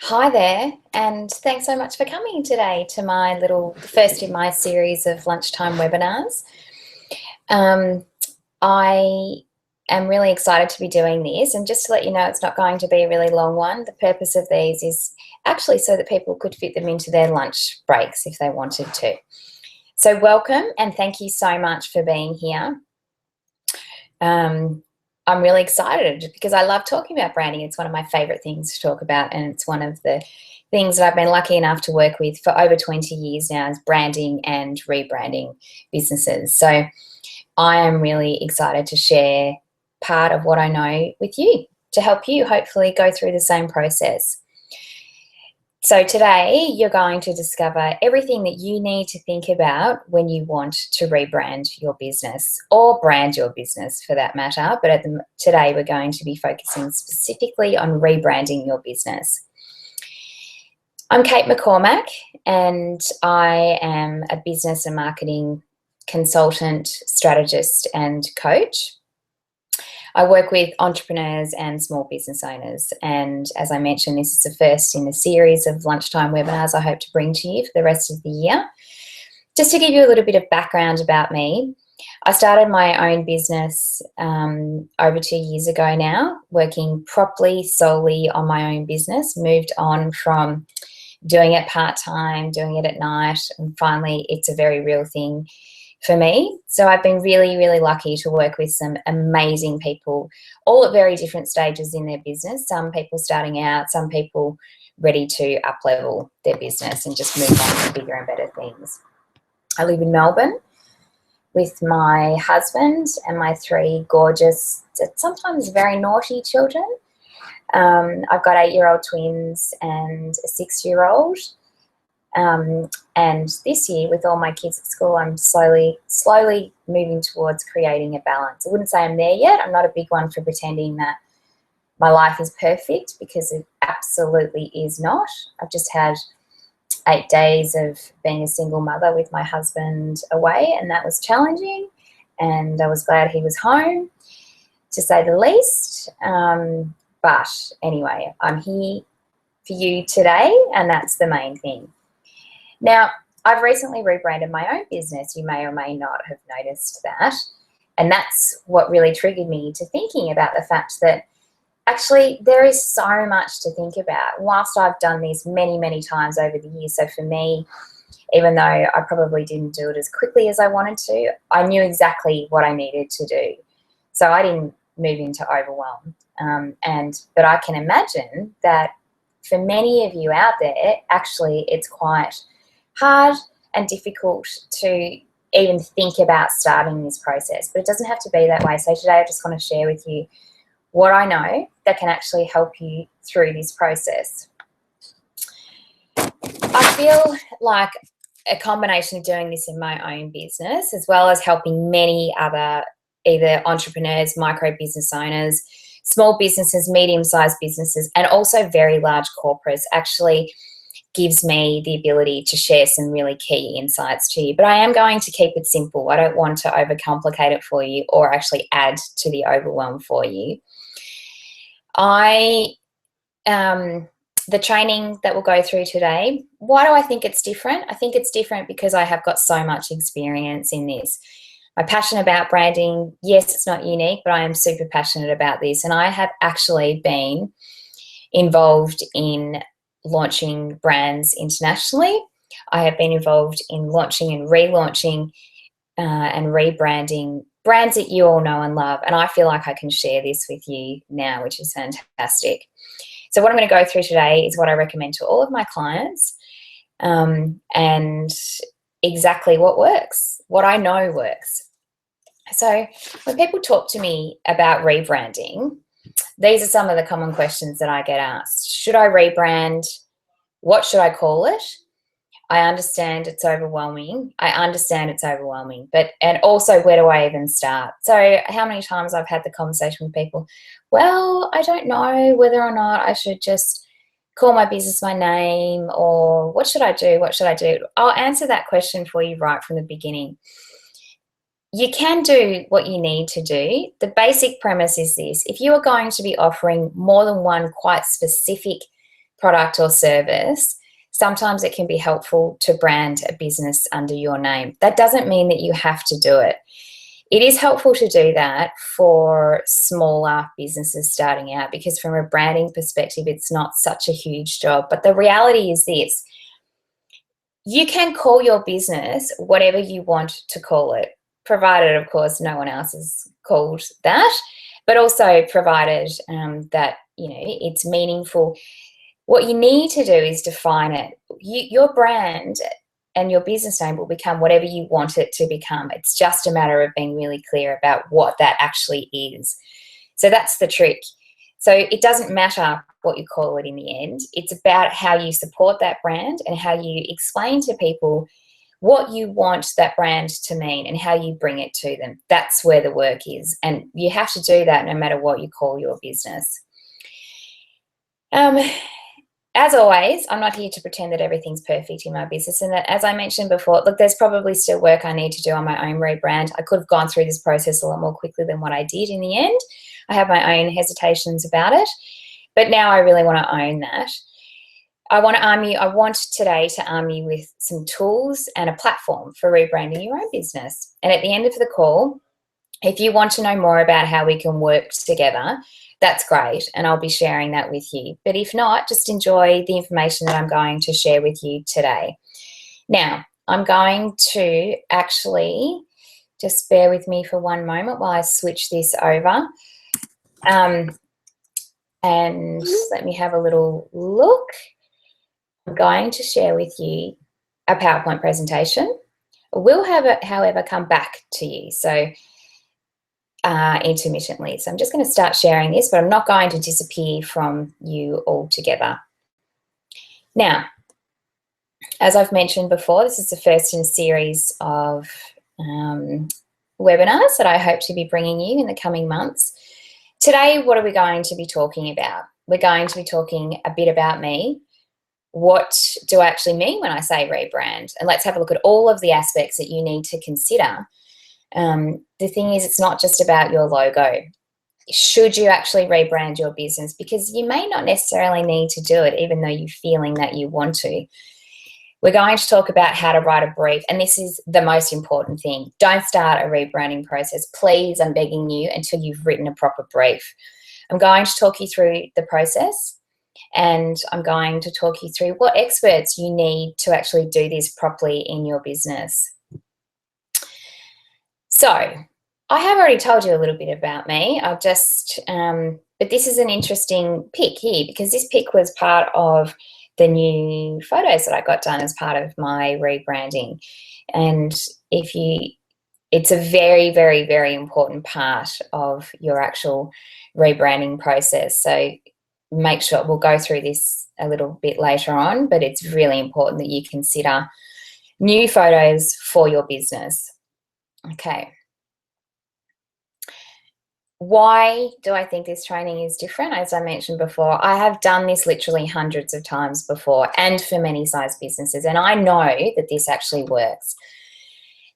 Hi there, and thanks so much for coming today to my first in my series of lunchtime webinars. Um, I am really excited to be doing this, and just to let you know, it's not going to be a really long one. The purpose of these is actually so that people could fit them into their lunch breaks if they wanted to. So welcome, and thank you so much for being here. I'm really excited because I love talking about branding. It's one of my favorite things to talk about, and it's one of the things that I've been lucky enough to work with for over 20 years now, is branding and rebranding businesses. So I am really excited to share part of what I know with you to help you hopefully go through the same process. So today you're going to discover everything that you need to think about when you want to rebrand your business, or brand your business for that matter. But today we're going to be focusing specifically on rebranding your business. I'm Kate McCormack, and I am a business and marketing consultant, strategist, and coach. I work with entrepreneurs and small business owners, and as I mentioned, this is the first in a series of lunchtime webinars I hope to bring to you for the rest of the year. Just to give you a little bit of background about me, I started my own business over 2 years ago now, working properly solely on my own business, moved on from doing it part-time, doing it at night, and finally it's a very real thing for me. So I've been really, really lucky to work with some amazing people, all at very different stages in their business. Some people starting out, some people ready to up-level their business and just move on to bigger and better things. I live in Melbourne with my husband and my 3 gorgeous, sometimes very naughty children. I've got 8-year-old twins and a 6-year-old. And this year, with all my kids at school, I'm slowly moving towards creating a balance. I wouldn't say I'm there yet. I'm not a big one for pretending that my life is perfect, because it absolutely is not. I've just had 8 days of being a single mother with my husband away, and that was challenging. And I was glad he was home, to say the least. But anyway, I'm here for you today, and that's the main thing. Now, I've recently rebranded my own business. You may or may not have noticed that. And that's what really triggered me to thinking about the fact that actually there is so much to think about. Whilst I've done this many, many times over the years, so for me, even though I probably didn't do it as quickly as I wanted to, I knew exactly what I needed to do. So I didn't move into overwhelm. But I can imagine that for many of you out there, actually it's quite hard and difficult to even think about starting this process, but it doesn't have to be that way. So today I just want to share with you what I know that can actually help you through this process. I feel like a combination of doing this in my own business, as well as helping many other either entrepreneurs, micro business owners, small businesses, medium-sized businesses, and also very large corporates, actually gives me the ability to share some really key insights to you. But I am going to keep it simple. I don't want to overcomplicate it for you or actually add to the overwhelm for you. The training that we'll go through today, why do I think it's different? I think it's different because I have got so much experience in this. My passion about branding, yes, it's not unique, but I am super passionate about this. And I have actually been involved in launching brands internationally. I have been involved in launching and relaunching and rebranding brands that you all know and love. And I feel like I can share this with you now, which is fantastic. So what I'm going to go through today is what I recommend to all of my clients, and exactly what works, what I know works. So when people talk to me about rebranding, these are some of the common questions that I get asked. Should I rebrand? What should I call it? I understand it's overwhelming. And also, where do I even start? So how many times I've had the conversation with people, well, I don't know whether or not I should just call my business my name, or what should I do? What should I do? I'll answer that question for you right from the beginning. You can do what you need to do. The basic premise is this: if you are going to be offering more than one quite specific product or service, sometimes it can be helpful to brand a business under your name. That doesn't mean that you have to do it. It is helpful to do that for smaller businesses starting out, because from a branding perspective, it's not such a huge job. But the reality is this: you can call your business whatever you want to call it, provided, of course, no one else is called that, but also provided that, you know, it's meaningful. What you need to do is define it. Your brand and your business name will become whatever you want it to become. It's just a matter of being really clear about what that actually is. So that's the trick. So it doesn't matter what you call it in the end. It's about how you support that brand and how you explain to people what you want that brand to mean and how you bring it to them. That's where the work is. And you have to do that no matter what you call your business. As always, I'm not here to pretend that everything's perfect in my business. And that, as I mentioned before, look, there's probably still work I need to do on my own rebrand. I could have gone through this process a lot more quickly than what I did in the end. I have my own hesitations about it, but now I really want to own that. I want today to arm you with some tools and a platform for rebranding your own business. And at the end of the call, if you want to know more about how we can work together, that's great, and I'll be sharing that with you. But if not, just enjoy the information that I'm going to share with you today. Now, I'm going to actually, just bear with me for one moment while I switch this over. And let me have a little look. I'm going to share with you a PowerPoint presentation. We'll have it, however, come back to you. So intermittently. So I'm just going to start sharing this, but I'm not going to disappear from you altogether. Now, as I've mentioned before, this is the first in a series of webinars that I hope to be bringing you in the coming months. Today, what are we going to be talking about? We're going to be talking a bit about me. What do I actually mean when I say rebrand? And let's have a look at all of the aspects that you need to consider. The thing is, it's not just about your logo. Should you actually rebrand your business? Because you may not necessarily need to do it, even though you're feeling that you want to. We're going to talk about how to write a brief, and this is the most important thing. Don't start a rebranding process, please, I'm begging you, until you've written a proper brief. I'm going to talk you through the process, and I'm going to talk you through what experts you need to actually do this properly in your business. So I have already told you a little bit about me. I've just, but this is an interesting pic here, because this pic was part of the new photos that I got done as part of my rebranding. And it's a very, very, very important part of your actual rebranding process. So make sure, we'll go through this a little bit later on, but it's really important that you consider new photos for your business. Okay. Why do I think this training is different? As I mentioned before, I have done this literally hundreds of times before, and for many size businesses, and I know that this actually works.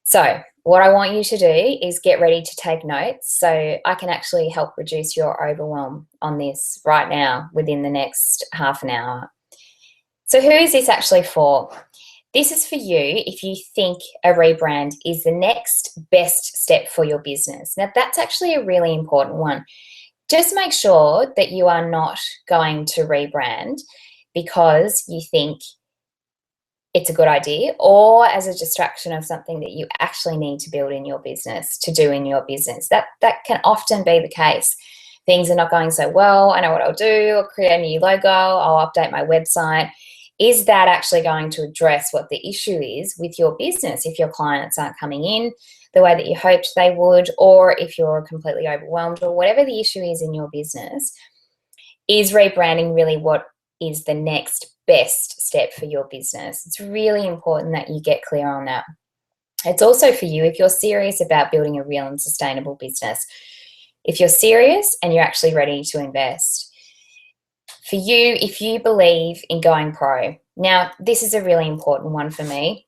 So what I want you to do is get ready to take notes so I can actually help reduce your overwhelm on this right now within the next half an hour. So who is this actually for? This is for you if you think a rebrand is the next best step for your business. Now, that's actually a really important one. Just make sure that you are not going to rebrand because you think it's a good idea or as a distraction of something that you actually need to build in your business, to do in your business. That can often be the case. Things are not going so well. I know what I'll do. I'll create a new logo. I'll update my website. Is that actually going to address what the issue is with your business if your clients aren't coming in the way that you hoped they would, or if you're completely overwhelmed, or whatever the issue is in your business? Is rebranding really what is the next best step for your business? It's really important that you get clear on that. It's also for you if you're serious about building a real and sustainable business. If you're serious and you're actually ready to invest. For you, if you believe in going pro. Now, this is a really important one for me.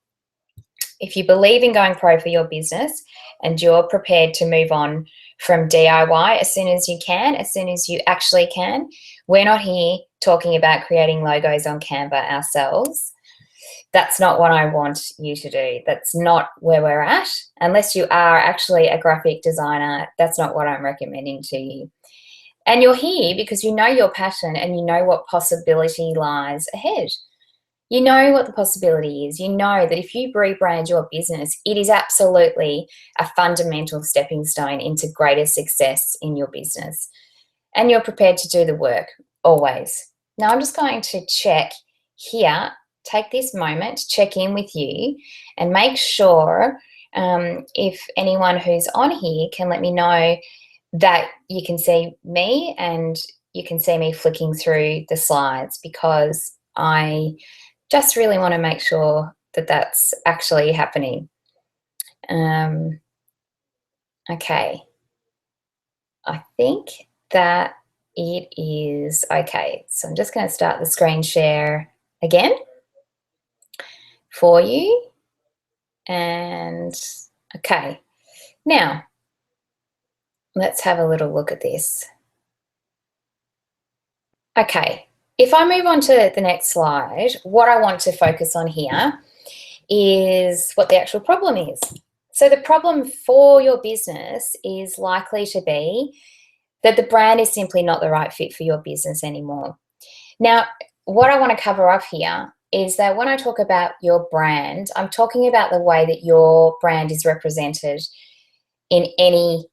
If you believe in going pro for your business and you're prepared to move on from DIY as soon as you can, as soon as you actually can. We're not here talking about creating logos on Canva ourselves. That's not what I want you to do. That's not where we're at. Unless you are actually a graphic designer, that's not what I'm recommending to you. And you're here because you know your passion and you know what possibility lies ahead. You know what the possibility is. You know that if you rebrand your business, it is absolutely a fundamental stepping stone into greater success in your business. And you're prepared to do the work, always. Now, I'm just going to check here, take this moment to check in with you and make sure if anyone who's on here can let me know that you can see me and you can see me flicking through the slides, because I just really want to make sure that that's actually happening. Okay. I think that it is okay. So I'm just going to start the screen share again for you. And okay. Now, let's have a little look at this. Okay. If I move on to the next slide, what I want to focus on here is what the actual problem is. So the problem for your business is likely to be that the brand is simply not the right fit for your business anymore. Now, what I want to cover off here is that when I talk about your brand, I'm talking about the way that your brand is represented in any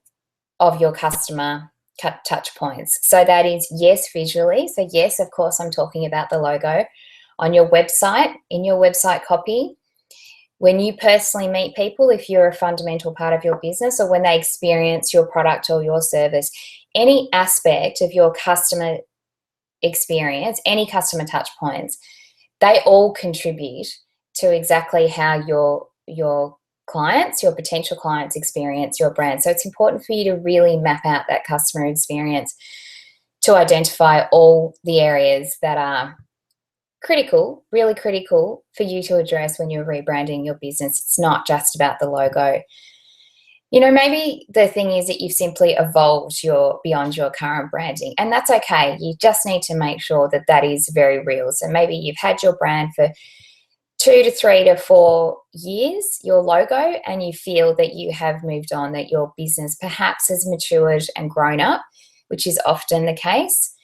of your customer touch points. So that is, yes, visually. So yes, of course, I'm talking about the logo on your website, in your website copy. When you personally meet people, if you're a fundamental part of your business, or when they experience your product or your service, any aspect of your customer experience, any customer touch points, they all contribute to exactly how your clients, your potential clients, experience your brand. So it's important for you to really map out that customer experience to identify all the areas that are critical, really critical for you to address when you're rebranding your business. It's not just about the logo. You know, maybe the thing is that you've simply evolved beyond your current branding, and that's okay. You just need to make sure that that is very real. So maybe you've had your brand for 2 to 3 to 4 years, your logo, and you feel that you have moved on, that your business perhaps has matured and grown up, which is often the case.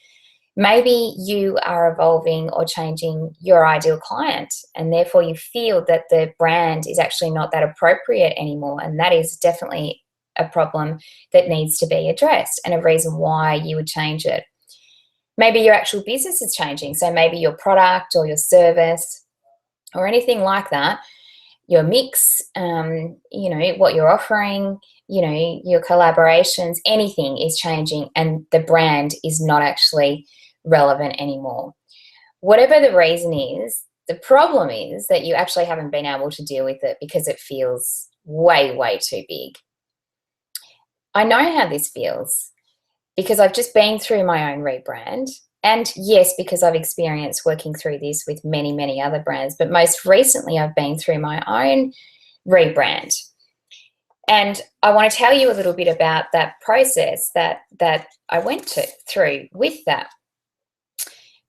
Maybe you are evolving or changing your ideal client, and therefore you feel that the brand is actually not that appropriate anymore, and that is definitely a problem that needs to be addressed and a reason why you would change it. Maybe your actual business is changing, so maybe your product or your service or anything like that, your mix, you know, what you're offering, you know, your collaborations, anything is changing and the brand is not actually relevant anymore. Whatever the reason is, the problem is that you actually haven't been able to deal with it because it feels way, way too big. I know how this feels because I've just been through my own rebrand. And yes, because I've experienced working through this with many, many other brands, but most recently I've been through my own rebrand. And I want to tell you a little bit about that process that I went through with that.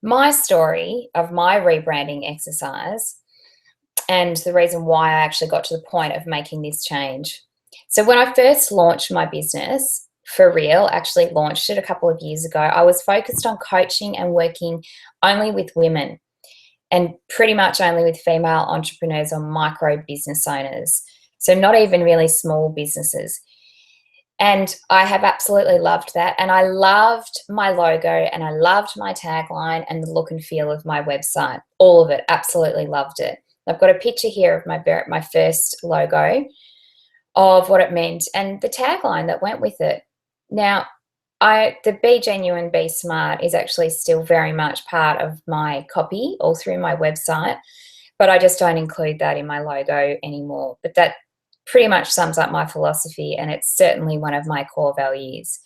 My story of my rebranding exercise and the reason why I actually got to the point of making this change. So when I first launched my business, for real, actually launched it a couple of years ago, I was focused on coaching and working only with women and pretty much only with female entrepreneurs or micro business owners. So not even really small businesses. And I have absolutely loved that. And I loved my logo and I loved my tagline and the look and feel of my website. All of it, absolutely loved it. I've got a picture here of my first logo of what it meant and the tagline that went with it. Now, the Be Genuine, Be Smart is actually still very much part of my copy all through my website, but I just don't include that in my logo anymore. But that pretty much sums up my philosophy, and it's certainly one of my core values.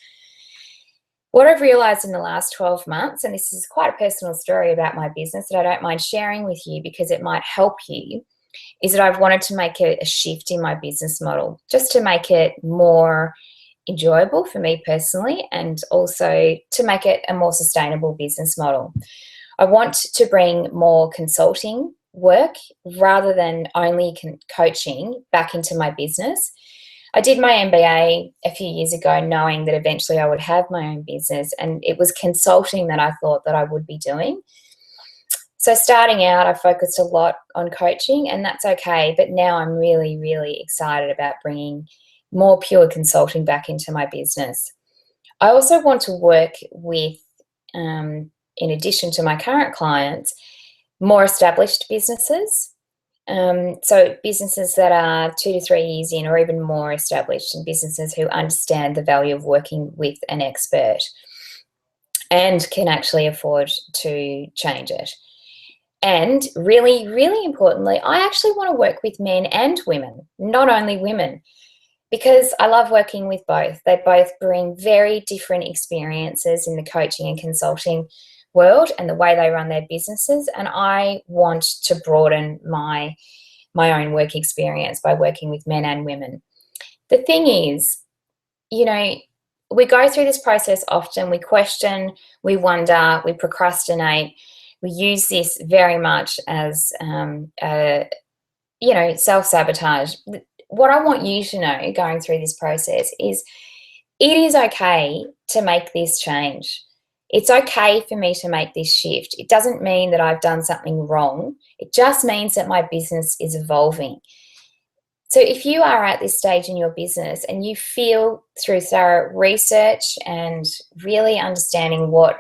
What I've realized in the last 12 months, and this is quite a personal story about my business that I don't mind sharing with you because it might help you, is that I've wanted to make a shift in my business model just to make it more enjoyable for me personally, and also to make it a more sustainable business model. I want to bring more consulting work rather than only coaching back into my business. I did my MBA a few years ago knowing that eventually I would have my own business, and it was consulting that I thought that I would be doing. So starting out, I focused a lot on coaching, and that's okay. But now I'm really, really excited about bringing more pure consulting back into my business. I also want to work with, in addition to my current clients, more established businesses. So businesses that are 2 to 3 years in or even more established, and businesses who understand the value of working with an expert and can actually afford to change it. And really, really importantly, I actually want to work with men and women, not only women, because I love working with both. They both bring very different experiences in the coaching and consulting world and the way they run their businesses. And I want to broaden my own work experience by working with men and women. The thing is, you know, we go through this process often. We question, we wonder, we procrastinate. We use this very much as, self-sabotage. What I want you to know going through this process is it is okay to make this change. It's okay for me to make this shift. It doesn't mean that I've done something wrong. It just means that my business is evolving. So if you are at this stage in your business and you feel through thorough research and really understanding what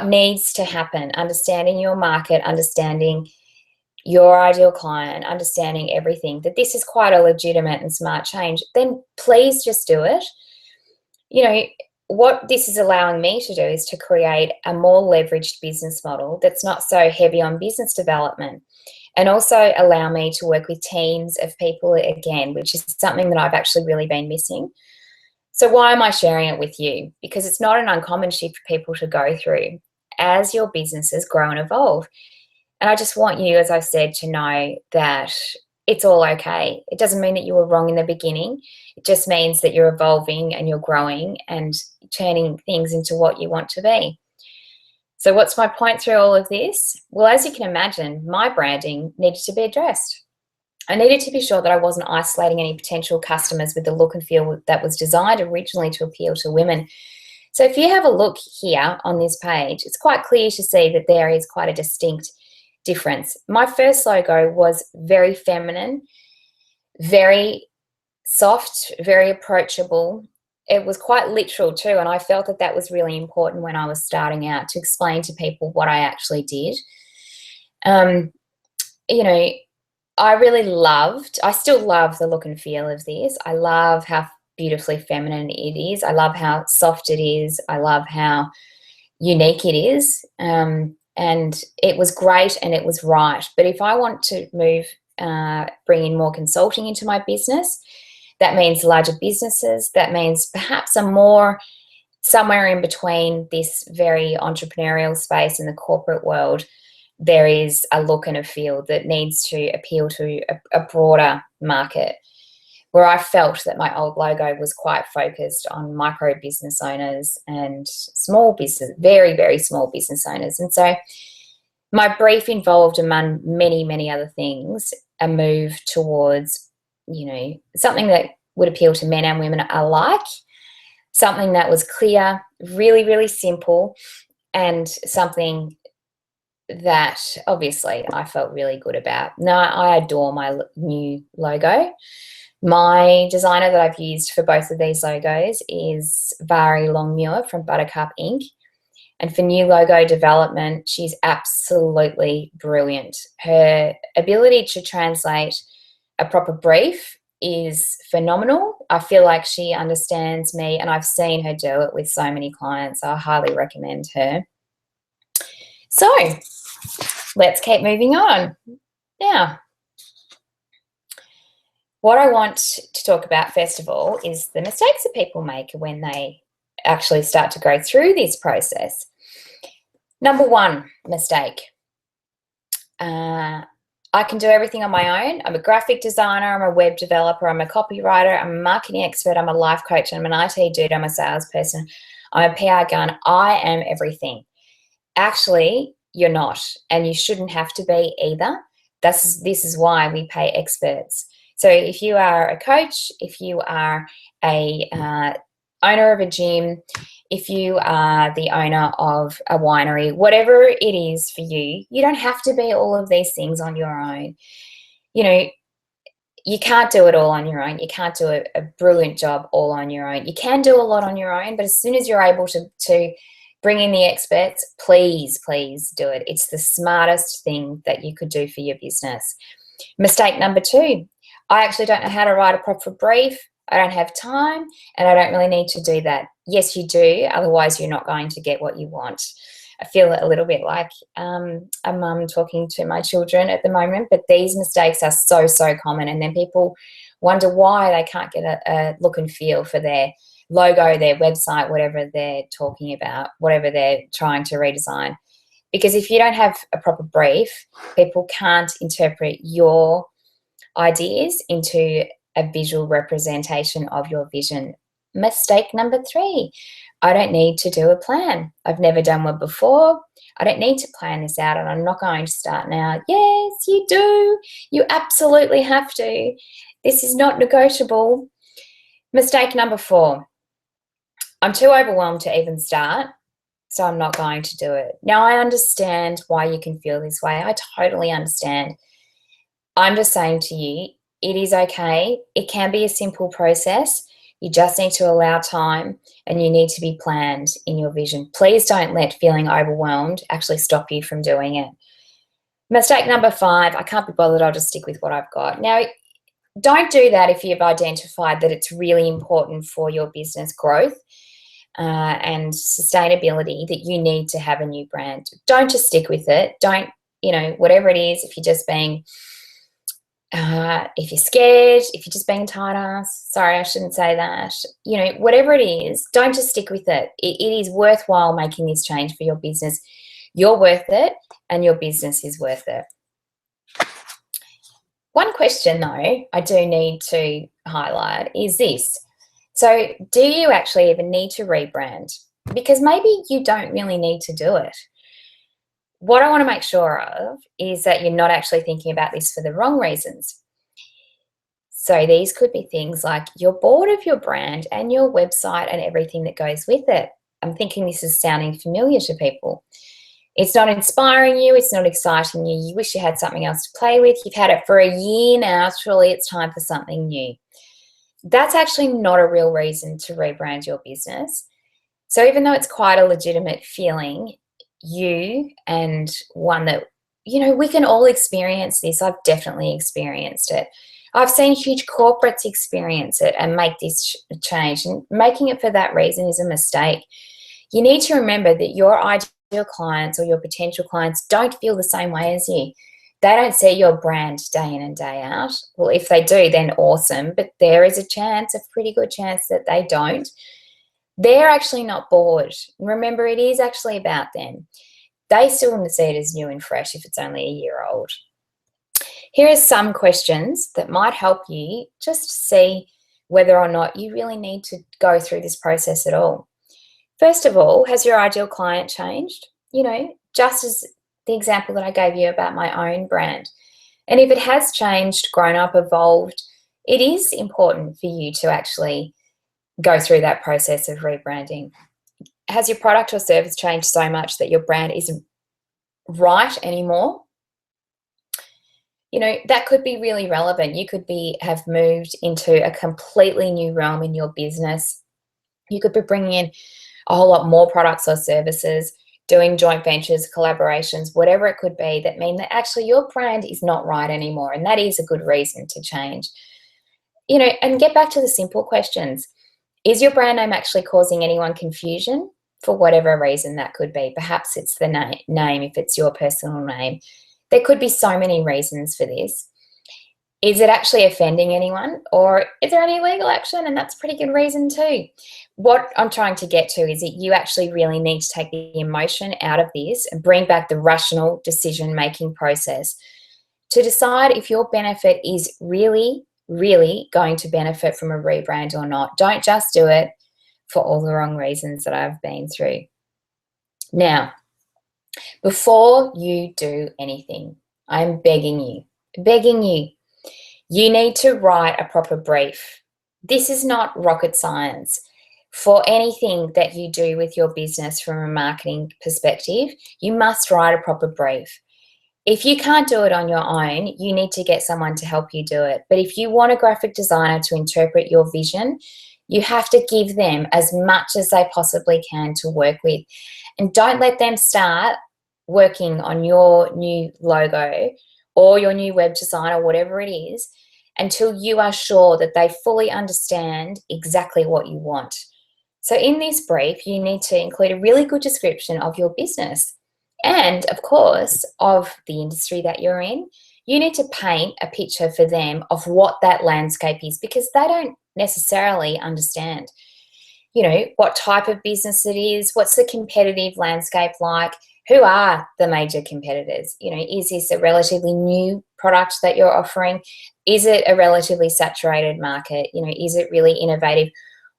needs to happen, understanding your market, understanding your ideal client, understanding everything, that this is quite a legitimate and smart change, then please just do it. What this is allowing me to do is to create a more leveraged business model that's not so heavy on business development, and also allow me to work with teams of people again, which is something that I've actually really been missing. So why am I sharing it with you? Because it's not an uncommon shift for people to go through as your businesses grow and evolve. And I just want you, as I've said, to know that it's all okay. It doesn't mean that you were wrong in the beginning. It just means that you're evolving and you're growing and turning things into what you want to be. So what's my point through all of this? Well, as you can imagine, my branding needed to be addressed. I needed to be sure that I wasn't isolating any potential customers with the look and feel that was designed originally to appeal to women. So if you have a look here on this page, it's quite clear to see that there is quite a distinct difference. My first logo was very feminine, very soft, very approachable. It was quite literal too, and I felt that that was really important when I was starting out, to explain to people what I actually did. I still love the look and feel of this. I love how beautifully feminine it is. I love how soft it is. I love how unique it is. And it was great and it was right. But if I want to bring in more consulting into my business, that means larger businesses. That means perhaps somewhere in between this very entrepreneurial space and the corporate world, there is a look and a feel that needs to appeal to a broader market, where I felt that my old logo was quite focused on micro business owners and small business, very, very small business owners. And so my brief involved, among many, many other things, a move towards, something that would appeal to men and women alike, something that was clear, really, really simple, and something that obviously I felt really good about. Now, I adore my new logo. My designer that I've used for both of these logos is Vari Longmuir from Buttercup Inc. And for new logo development, she's absolutely brilliant. Her ability to translate a proper brief is phenomenal. I feel like she understands me, and I've seen her do it with so many clients. I highly recommend her. So let's keep moving on. Now, what I want to talk about first of all is the mistakes that people make when they actually start to go through this process. Number one mistake, I can do everything on my own. I'm a graphic designer, I'm a web developer, I'm a copywriter, I'm a marketing expert, I'm a life coach, I'm an IT dude, I'm a salesperson, I'm a PR gun. I am everything. Actually, you're not, and you shouldn't have to be either. This is why we pay experts. So if you are a coach, if you are a owner of a gym, if you are the owner of a winery, whatever it is for you, you don't have to be all of these things on your own. You know, you can't do it all on your own. You can't do a brilliant job all on your own. You can do a lot on your own, but as soon as you're able to bring in the experts, please, please do it. It's the smartest thing that you could do for your business. Mistake number 2, I actually don't know how to write a proper brief. I don't have time, and I don't really need to do that. Yes, you do. Otherwise, you're not going to get what you want. I feel a little bit like a mum talking to my children at the moment, but these mistakes are so, so common. And then people wonder why they can't get a look and feel for their logo, their website, whatever they're talking about, whatever they're trying to redesign. Because if you don't have a proper brief, people can't interpret your ideas into a visual representation of your vision. Mistake number 3, I don't need to do a plan. I've never done one before. I don't need to plan this out, and I'm not going to start now. Yes, you do. You absolutely have to. This is not negotiable. Mistake number 4, I'm too overwhelmed to even start, so I'm not going to do it. Now, I understand why you can feel this way. I totally understand. I'm just saying to you, it is okay. It can be a simple process. You just need to allow time, and you need to be planned in your vision. Please don't let feeling overwhelmed actually stop you from doing it. Mistake number 5, I can't be bothered. I'll just stick with what I've got. Now, don't do that if you've identified that it's really important for your business growth and sustainability that you need to have a new brand. Don't just stick with it. Don't, whatever it is, if you're just being if you're scared, if you're just being tight ass, sorry, I shouldn't say that. Whatever it is, don't just stick with it. It is worthwhile making this change for your business. You're worth it, and your business is worth it. One question, though, I do need to highlight is this. So, do you actually even need to rebrand? Because maybe you don't really need to do it. What I want to make sure of is that you're not actually thinking about this for the wrong reasons. So these could be things like you're bored of your brand and your website and everything that goes with it. I'm thinking this is sounding familiar to people. It's not inspiring you. It's not exciting you. You wish you had something else to play with. You've had it for a year now. Surely it's time for something new. That's actually not a real reason to rebrand your business. So even though it's quite a legitimate feeling, you and one that, we can all experience this. I've definitely experienced it. I've seen huge corporates experience it and make this change, and making it for that reason is a mistake. You need to remember that your ideal clients or your potential clients don't feel the same way as you. They don't see your brand day in and day out. Well, if they do, then awesome, but there is a pretty good chance that they don't. They're actually not bored. Remember, it is actually about them. They still want to see it as new and fresh if it's only a year old. Here are some questions that might help you just see whether or not you really need to go through this process at all. First of all, has your ideal client changed? Just as the example that I gave you about my own brand. And if it has changed, grown up, evolved, it is important for you to actually go through that process of rebranding. Has your product or service changed so much that your brand isn't right anymore? That could be really relevant. You could have moved into a completely new realm in your business. You could be bringing in a whole lot more products or services, doing joint ventures, collaborations, whatever it could be, that mean that actually your brand is not right anymore. And that is a good reason to change. And get back to the simple questions. Is your brand name actually causing anyone confusion? For whatever reason that could be. Perhaps it's the name if it's your personal name. There could be so many reasons for this. Is it actually offending anyone, or is there any legal action? And that's a pretty good reason too. What I'm trying to get to is that you actually really need to take the emotion out of this and bring back the rational decision-making process to decide if your benefit is really, really going to benefit from a rebrand or not. Don't just do it for all the wrong reasons that I've been through. Now, before you do anything, I'm begging you, you need to write a proper brief. This is not rocket science. For anything that you do with your business from a marketing perspective, you must write a proper brief. If you can't do it on your own, you need to get someone to help you do it. But if you want a graphic designer to interpret your vision, you have to give them as much as they possibly can to work with. And don't let them start working on your new logo or your new web design or whatever it is until you are sure that they fully understand exactly what you want. So in this brief, you need to include a really good description of your business and, of course, of the industry that you're in. You need to paint a picture for them of what that landscape is, because they don't necessarily understand, what type of business it is, what's the competitive landscape like, who are the major competitors, is this a relatively new product that you're offering? Is it a relatively saturated market? Is it really innovative?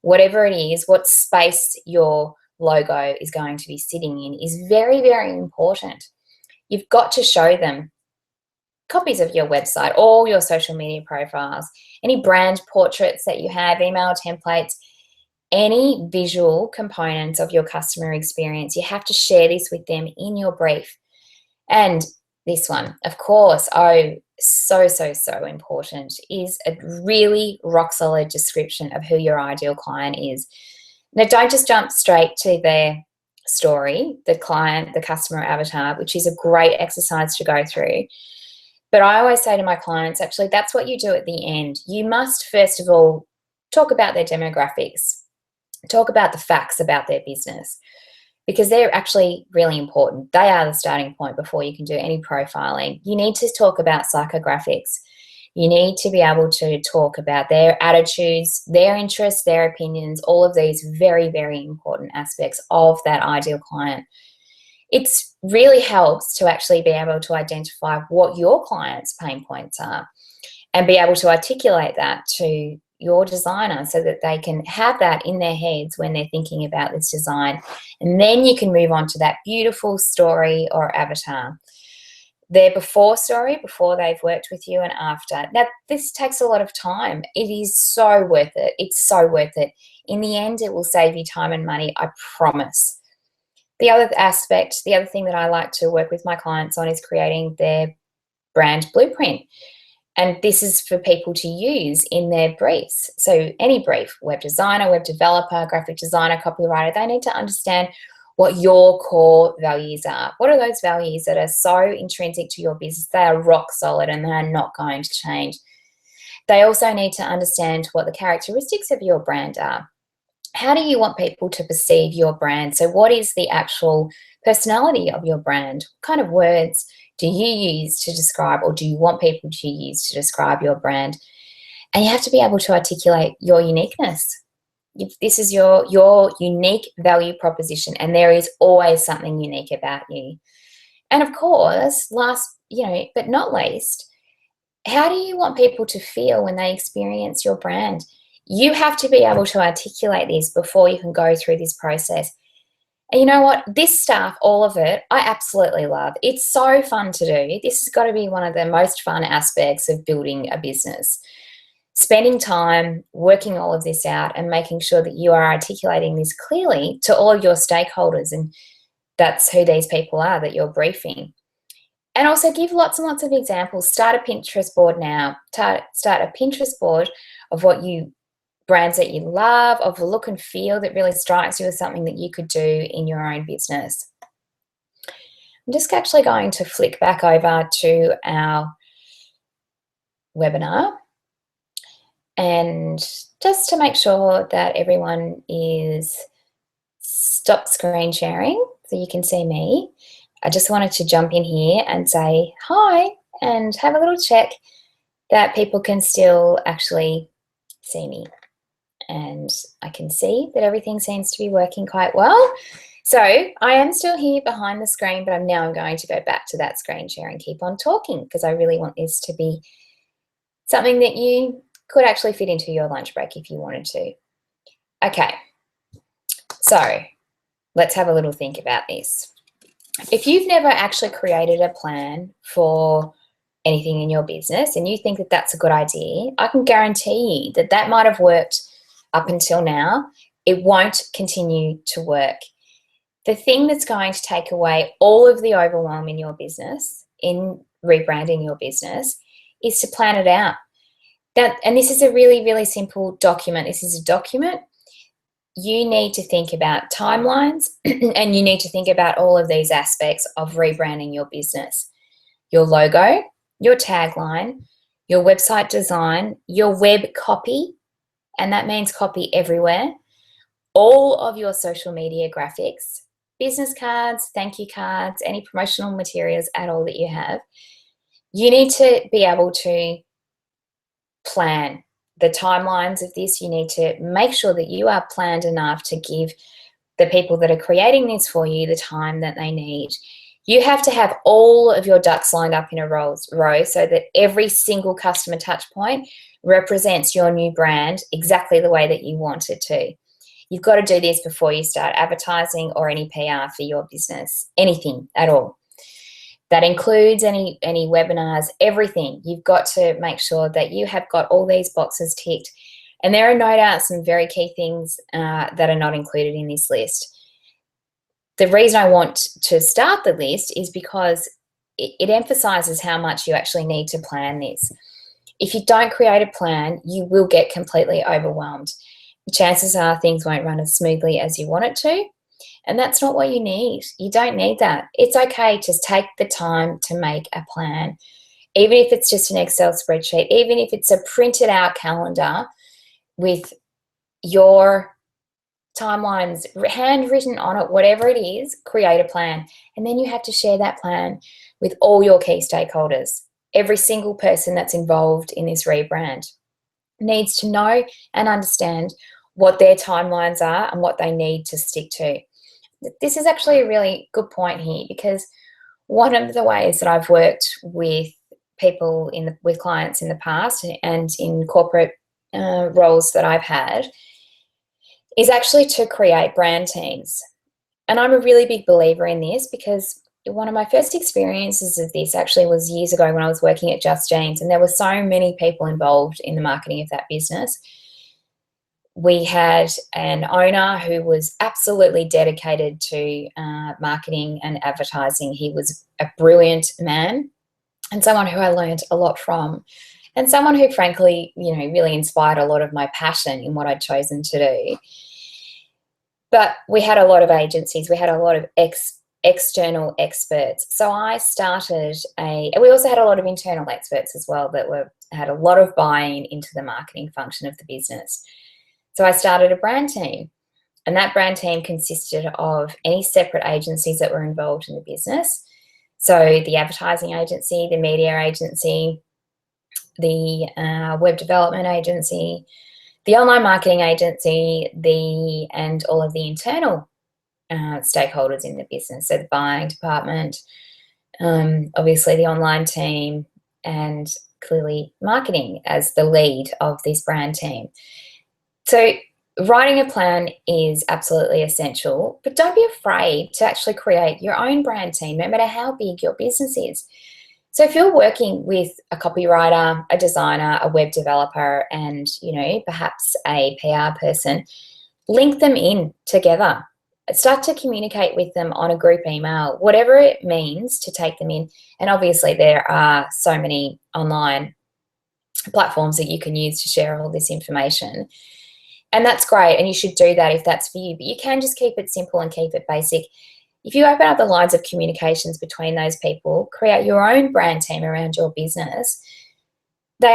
Whatever it is, what space your logo is going to be sitting in is very, very important. You've got to show them copies of your website, all your social media profiles, any brand portraits that you have, email templates, any visual components of your customer experience. You have to share this with them in your brief. And this one, of course, so important, is a really rock solid description of who your ideal client is. Now, don't just jump straight to their story, the client, the customer avatar, which is a great exercise to go through. But I always say to my clients, actually, that's what you do at the end. You must, first of all, talk about their demographics, talk about the facts about their business, because they're actually really important. They are the starting point before you can do any profiling. You need to talk about psychographics. You need to be able to talk about their attitudes, their interests, their opinions, all of these very, very important aspects of that ideal client. It really helps to actually be able to identify what your client's pain points are and be able to articulate that to your designer so that they can have that in their heads when they're thinking about this design. And then you can move on to that beautiful story or avatar. Their before story, before they've worked with you, and after. Now, this takes a lot of time. It is so worth it. It's so worth it. In the end, it will save you time and money, I promise. The other aspect, the other thing that I like to work with my clients on is creating their brand blueprint. And this is for people to use in their briefs. So any brief, web designer, web developer, graphic designer, copywriter, they need to understand what your core values are. What are those values that are so intrinsic to your business? They are rock solid and they are not going to change. They also need to understand what the characteristics of your brand are. How do you want people to perceive your brand? So what is the actual personality of your brand? What kind of words do you use to describe, or do you want people to use to describe your brand? And you have to be able to articulate your uniqueness. This is your unique value proposition, and there is always something unique about you. And of course, last, but not least, how do you want people to feel when they experience your brand? You have to be able to articulate this before you can go through this process. And you know what? This stuff, all of it, I absolutely love. It's so fun to do. This has got to be one of the most fun aspects of building a business. Spending time working all of this out and making sure that you are articulating this clearly to all of your stakeholders, and that's who these people are that you're briefing. And also give lots and lots of examples. Start a Pinterest board now. Start a Pinterest board of brands that you love, of a look and feel that really strikes you as something that you could do in your own business. I'm just actually going to flick back over to our webinar, and just to make sure that everyone is stop screen sharing so you can see me, I just wanted to jump in here and say hi and have a little check that people can still actually see me. And I can see that everything seems to be working quite well. So I am still here behind the screen, but I'm going to go back to that screen share and keep on talking because I really want this to be something that you could actually fit into your lunch break if you wanted to. Okay, so let's have a little think about this. If you've never actually created a plan for anything in your business and you think that that's a good idea, I can guarantee you that that might have worked up until now. It won't continue to work. The thing that's going to take away all of the overwhelm in your business, in rebranding your business, is to plan it out. And this is a really, really simple document. This is a document. You need to think about timelines and you need to think about all of these aspects of rebranding your business. Your logo, your tagline, your website design, your web copy, and that means copy everywhere, all of your social media graphics, business cards, thank you cards, any promotional materials at all that you have. You need to be able to plan the timelines of this. You need to make sure that you are planned enough to give the people that are creating this for you the time that they need. You have to have all of your ducks lined up in a row so that every single customer touch point represents your new brand exactly the way that you want it to. You've got to do this before you start advertising or any PR for your business, anything at all. That includes any webinars, everything. You've got to make sure that you have got all these boxes ticked. And there are no doubt some very key things that are not included in this list. The reason I want to start the list is because it emphasizes how much you actually need to plan this. If you don't create a plan, you will get completely overwhelmed. Chances are things won't run as smoothly as you want it to. And that's not what you need. You don't need that. It's okay to take the time to make a plan. Even if it's just an Excel spreadsheet, even if it's a printed out calendar with your timelines handwritten on it, whatever it is, create a plan. And then you have to share that plan with all your key stakeholders. Every single person that's involved in this rebrand needs to know and understand what their timelines are and what they need to stick to. This is actually a really good point here, because one of the ways that I've worked with people with clients in the past and in corporate roles that I've had is actually to create brand teams. And I'm a really big believer in this, because one of my first experiences of this actually was years ago when I was working at Just Jeans, and there were so many people involved in the marketing of that business. We had an owner who was absolutely dedicated to marketing and advertising. He was a brilliant man and someone who I learned a lot from, and someone who, frankly, really inspired a lot of my passion in what I'd chosen to do. But we had a lot of agencies. We had a lot of external experts. So I started and we also had a lot of internal experts as well that had a lot of buy-in into the marketing function of the business. So I started a brand team, and that brand team consisted of any separate agencies that were involved in the business. So the advertising agency, the media agency, the web development agency, the online marketing agency, and all of the internal stakeholders in the business. So the buying department, obviously the online team, and clearly marketing as the lead of this brand team. So writing a plan is absolutely essential, but don't be afraid to actually create your own brand team, no matter how big your business is. So if you're working with a copywriter, a designer, a web developer, and perhaps a PR person, link them in together. Start to communicate with them on a group email, whatever it means to take them in. And obviously there are so many online platforms that you can use to share all this information. And that's great, and you should do that if that's for you. But you can just keep it simple and keep it basic. If you open up the lines of communications between those people, create your own brand team around your business, they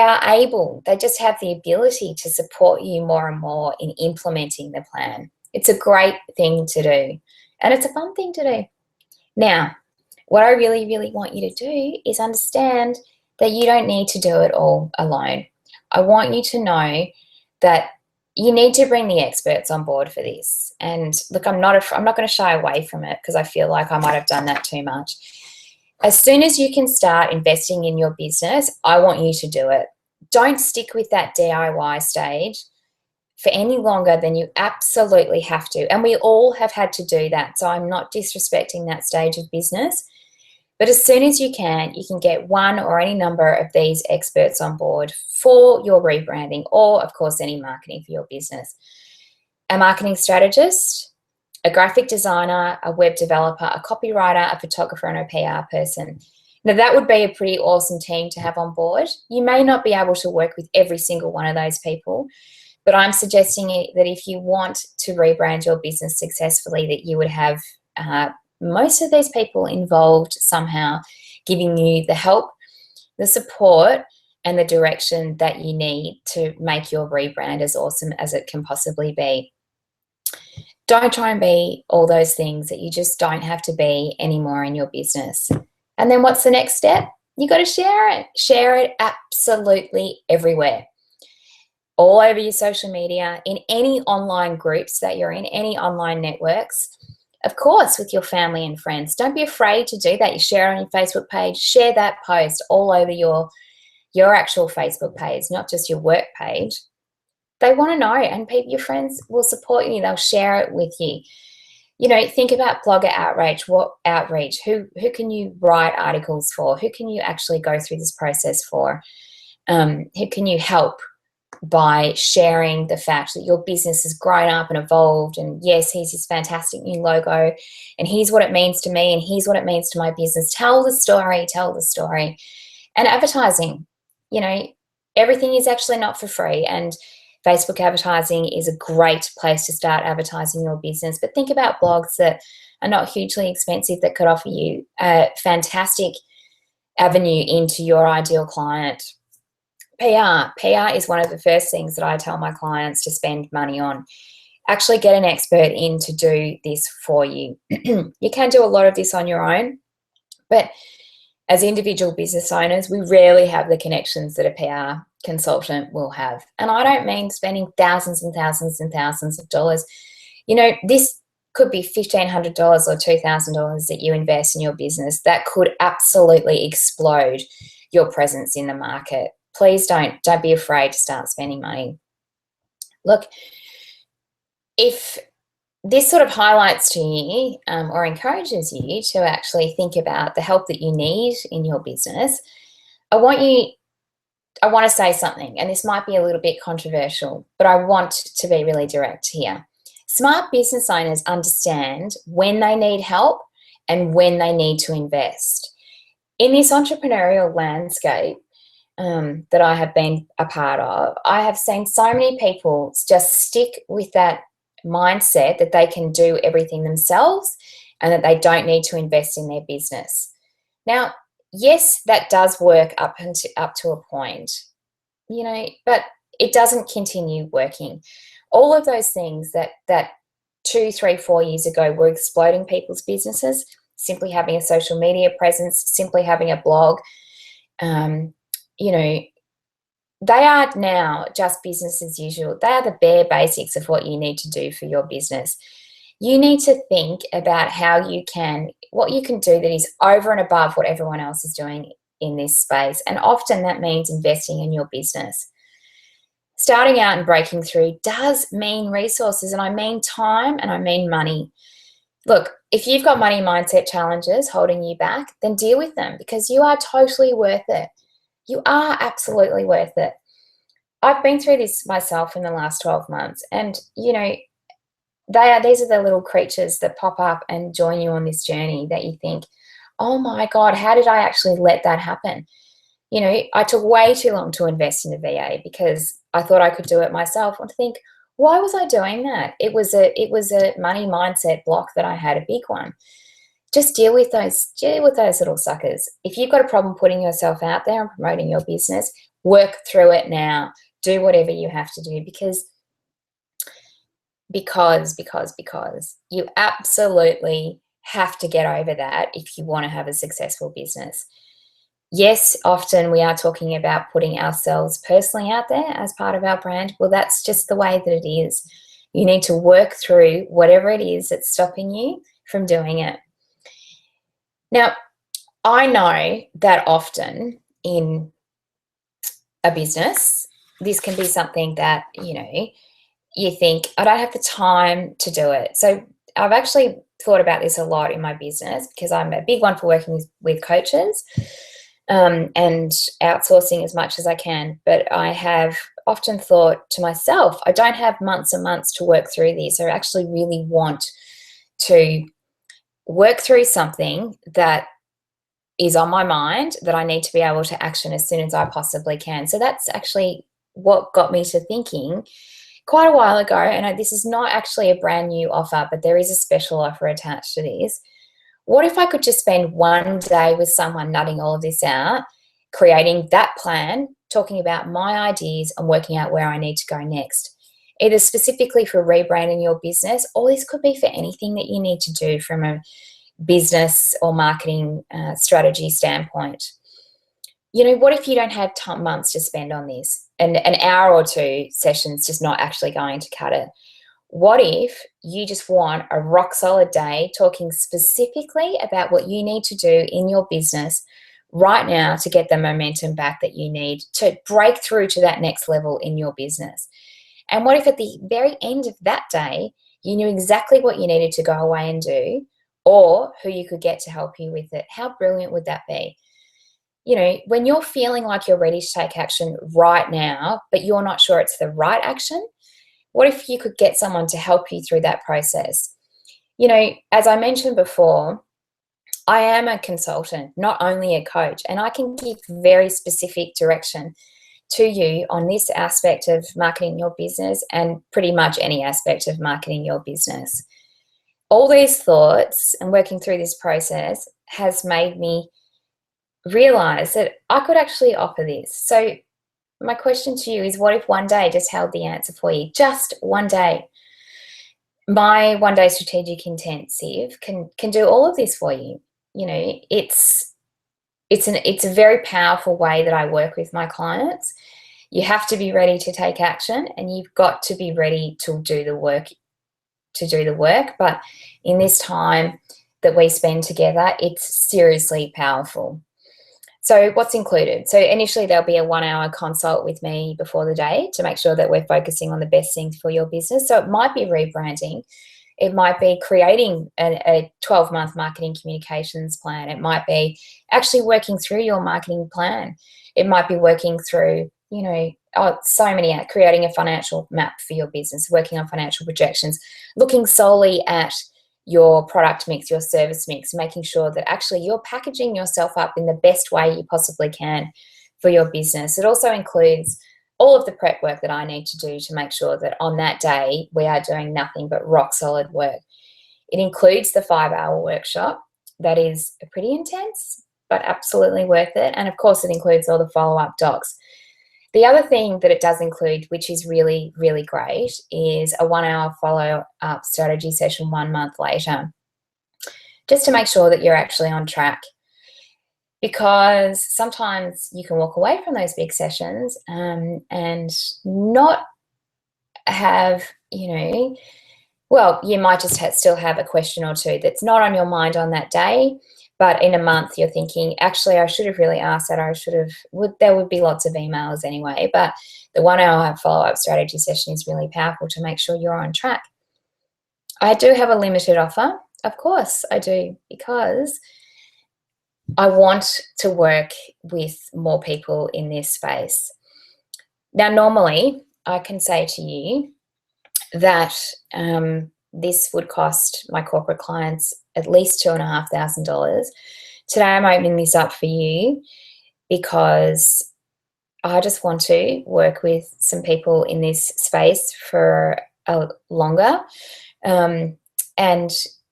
just have the ability to support you more and more in implementing the plan. It's a great thing to do, and it's a fun thing to do. Now, what I really, really want you to do is understand that you don't need to do it all alone. I want you to know that you need to bring the experts on board for this. And look, I'm not going to shy away from it because I feel like I might have done that too much. As soon as you can start investing in your business, I want you to do it. Don't stick with that DIY stage for any longer than you absolutely have to. And we all have had to do that. So I'm not disrespecting that stage of business. But as soon as you can get one or any number of these experts on board for your rebranding or, of course, any marketing for your business. A marketing strategist, a graphic designer, a web developer, a copywriter, a photographer, and a PR person. Now, that would be a pretty awesome team to have on board. You may not be able to work with every single one of those people, but I'm suggesting that if you want to rebrand your business successfully, that you would have most of these people involved somehow, giving you the help, the support, and the direction that you need to make your rebrand as awesome as it can possibly be. Don't try and be all those things that you just don't have to be anymore in your business. And then what's the next step? You got to share it. Share it absolutely everywhere. All over your social media, in any online groups that you're in, any online networks. Of course, with your family and friends. Don't be afraid to do that. You share it on your Facebook page. Share that post all over your actual Facebook page, not just your work page. They want to know, and your friends will support you. They'll share it with you. Think about blogger outreach. What outreach? Who can you write articles for? Who can you actually go through this process for? Who can you help by sharing the fact that your business has grown up and evolved, and yes, here's this fantastic new logo, and here's what it means to me, and here's what it means to my business. Tell the story. And advertising, everything is actually not for free, and Facebook advertising is a great place to start advertising your business. But think about blogs that are not hugely expensive that could offer you a fantastic avenue into your ideal client. PR is one of the first things that I tell my clients to spend money on. Actually get an expert in to do this for you. You can do a lot of this on your own, but as individual business owners, we rarely have the connections that a PR consultant will have. And I don't mean spending thousands and thousands and thousands of dollars. This could be $1,500 or $2,000 that you invest in your business that could absolutely explode your presence in the market. Please don't be afraid to start spending money. Look, if this sort of highlights to you or encourages you to actually think about the help that you need in your business, I want to say something, and this might be a little bit controversial, but I want to be really direct here. Smart business owners understand when they need help and when they need to invest. In this entrepreneurial landscape that I have been a part of, I have seen so many people just stick with that mindset that they can do everything themselves and that they don't need to invest in their business. Now, yes, that does work up to a point, but it doesn't continue working. All of those things that 2, 3, 4 years ago were exploding people's businesses, simply having a social media presence, simply having a blog, they are now just business as usual. They are the bare basics of what you need to do for your business. You need to think about what you can do that is over and above what everyone else is doing in this space. And often that means investing in your business. Starting out and breaking through does mean resources, and I mean time and I mean money. Look, if you've got money mindset challenges holding you back, then deal with them because you are totally worth it. You are absolutely worth it. I've been through this myself in the last 12 months, and these are the little creatures that pop up and join you on this journey that you think, oh my God, how did I actually let that happen? I took way too long to invest in a VA because I thought I could do it myself. And to think, why was I doing that? It was a money mindset block that I had, a big one. Just deal with those little suckers. If you've got a problem putting yourself out there and promoting your business, work through it now. Do whatever you have to do because you absolutely have to get over that if you want to have a successful business. Yes, often we are talking about putting ourselves personally out there as part of our brand. Well, that's just the way that it is. You need to work through whatever it is that's stopping you from doing it. Now, I know that often in a business, this can be something that, you think, I don't have the time to do it. So I've actually thought about this a lot in my business because I'm a big one for working with coaches, and outsourcing as much as I can. But I have often thought to myself, I don't have months and months to work through this. I actually really want to work through something that is on my mind that I need to be able to action as soon as I possibly can. So that's actually what got me to thinking quite a while ago, and this is not actually a brand new offer, but there is a special offer attached to this. What if I could just spend one day with someone nutting all of this out, creating that plan, talking about my ideas and working out where I need to go next? Either specifically for rebranding your business, or this could be for anything that you need to do from a business or marketing strategy standpoint. What if you don't have months to spend on this, and an hour or two sessions just not actually going to cut it? What if you just want a rock solid day talking specifically about what you need to do in your business right now to get the momentum back that you need to break through to that next level in your business? And what if at the very end of that day, you knew exactly what you needed to go away and do, or who you could get to help you with it? How brilliant would that be? When you're feeling like you're ready to take action right now, but you're not sure it's the right action, what if you could get someone to help you through that process? As I mentioned before, I am a consultant, not only a coach, and I can give very specific direction to you on this aspect of marketing your business and pretty much any aspect of marketing your business. All these thoughts and working through this process has made me realize that I could actually offer this. So my question to you is, what if one day just held the answer for you? Just one day. My one-day strategic intensive can do all of this for you. It's a very powerful way that I work with my clients. You have to be ready to take action, and you've got to be ready to do the work. But in this time that we spend together, it's seriously powerful. So what's included? So initially there'll be a 1-hour consult with me before the day to make sure that we're focusing on the best things for your business. So it might be rebranding. It might be creating a 12-month marketing communications plan. It might be actually working through your marketing plan. It might be working through, creating a financial map for your business, working on financial projections, looking solely at your product mix, your service mix, making sure that actually you're packaging yourself up in the best way you possibly can for your business. It also includes all of the prep work that I need to do to make sure that on that day we are doing nothing but rock solid work. It includes the 5-hour workshop. That is pretty intense, but absolutely worth it. And of course, it includes all the follow-up docs. The other thing that it does include, which is really, really great, is a 1-hour follow-up strategy session 1 month later, just to make sure that you're actually on track. Because sometimes you can walk away from those big sessions and not have, you might just still have a question or two that's not on your mind on that day. But in a month, you're thinking, actually, I should have really asked that. There would be lots of emails anyway. But the 1-hour follow-up strategy session is really powerful to make sure you're on track. I do have a limited offer. Of course I do, because I want to work with more people in this space. Now, normally, I can say to you that this would cost my corporate clients at least $2,500. Today, I'm opening this up for you because I just want to work with some people in this space for longer. And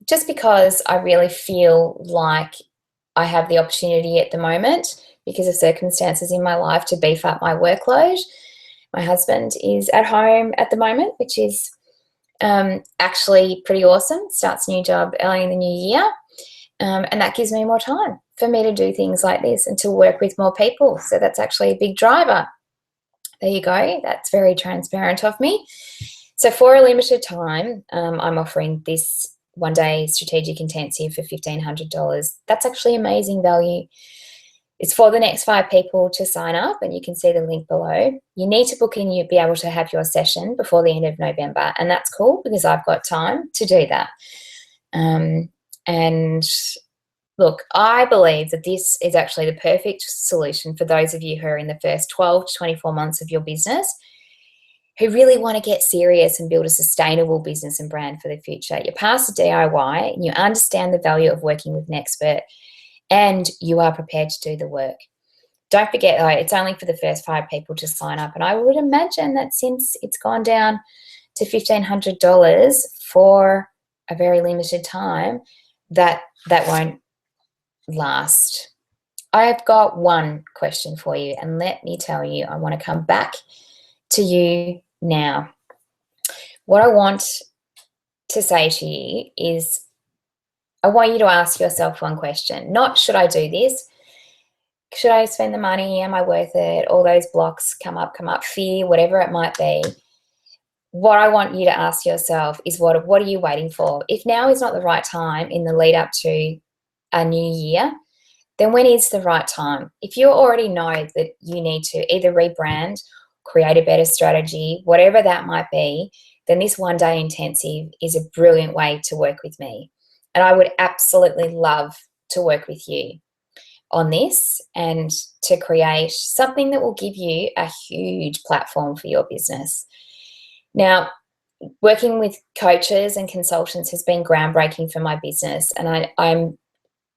just because I really feel like I have the opportunity at the moment, because of circumstances in my life, to beef up my workload. My husband is at home at the moment, which is actually pretty awesome. Starts a new job early in the new year, and that gives me more time for me to do things like this and to work with more people. So that's actually a big driver. There you go. That's very transparent of me. So for a limited time, I'm offering this one-day strategic intensive for $1,500. That's actually amazing value. It's for the next 5 people to sign up, and you can see the link below. You need to book in, you'll be able to have your session before the end of November, and that's cool because I've got time to do that. And look, I believe that this is actually the perfect solution for those of you who are in the first 12 to 24 months of your business, who really want to get serious and build a sustainable business and brand for the future. You're past the DIY and you understand the value of working with an expert, and you are prepared to do the work. Don't forget, though, it's only for the first 5 people to sign up. And I would imagine that since it's gone down to $1,500 for a very limited time, that won't last. I've got one question for you, and let me tell you, I want to come back to you now. What I want to say to you is, I want you to ask yourself one question. Not, should I do this? Should I spend the money? Am I worth it? All those blocks come up, fear, whatever it might be. What I want you to ask yourself is, what are you waiting for? If now is not the right time in the lead up to a new year, then when is the right time? If you already know that you need to either rebrand, create a better strategy, whatever that might be, then this one-day intensive is a brilliant way to work with me. And I would absolutely love to work with you on this and to create something that will give you a huge platform for your business. Now, working with coaches and consultants has been groundbreaking for my business, and I'm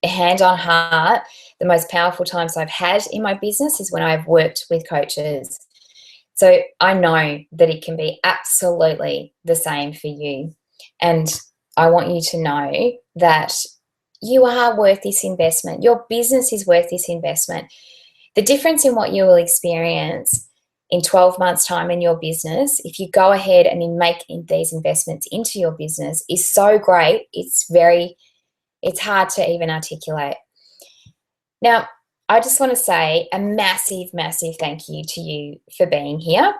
hand on heart, the most powerful times I've had in my business is when I've worked with coaches. So I know that it can be absolutely the same for you. And I want you to know that you are worth this investment. Your business is worth this investment. The difference in what you will experience in 12 months' time in your business, if you go ahead and make these investments into your business, is so great. It's hard to even articulate. Now, I just want to say a massive, massive thank you to you for being here.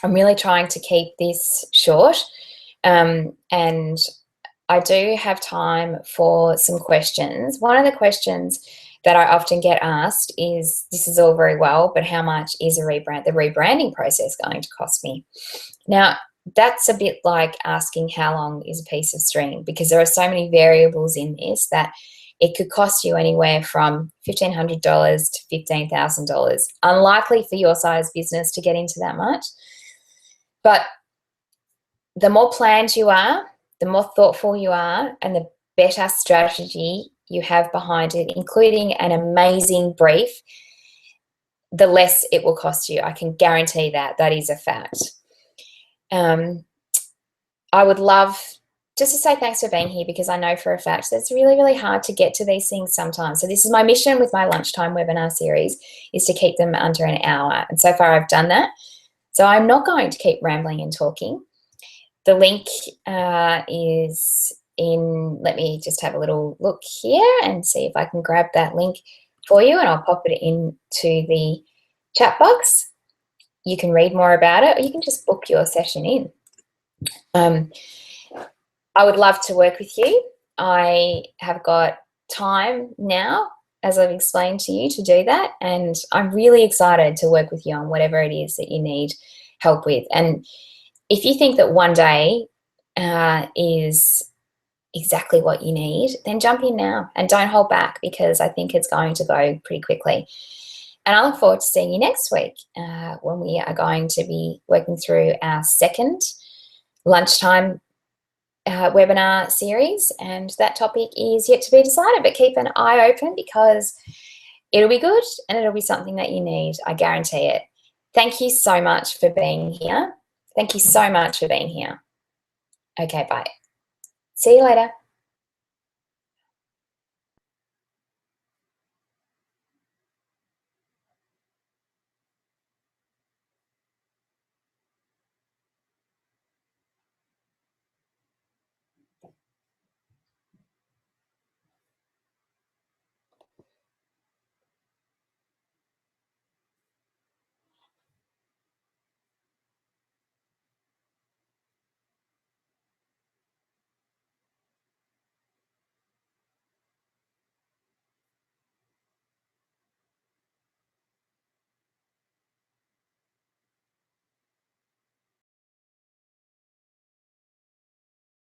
I'm really trying to keep this short, and I do have time for some questions. One of the questions that I often get asked is, this is all very well, but how much is the rebranding process going to cost me? Now, that's a bit like asking how long is a piece of string, because there are so many variables in this that it could cost you anywhere from $1,500 to $15,000. Unlikely for your size business to get into that much. But the more planned you are, the more thoughtful you are, and the better strategy you have behind it, including an amazing brief, the less it will cost you. I can guarantee that. That is a fact. I would love just to say thanks for being here, because I know for a fact that it's really, really hard to get to these things sometimes. So this is my mission with my lunchtime webinar series, is to keep them under an hour. And so far I've done that. So I'm not going to keep rambling and talking. The link is in, let me just have a little look here and see if I can grab that link for you, and I'll pop it into the chat box. You can read more about it, or you can just book your session in. I would love to work with you. I have got time now, as I've explained to you, to do that, and I'm really excited to work with you on whatever it is that you need help with. And if you think that one day is exactly what you need, then jump in now and don't hold back, because I think it's going to go pretty quickly. And I look forward to seeing you next week when we are going to be working through our second lunchtime webinar series, and that topic is yet to be decided, but keep an eye open, because it'll be good and it'll be something that you need. I guarantee it. Thank you so much for being here. Thank you so much for being here. Okay, bye. See you later.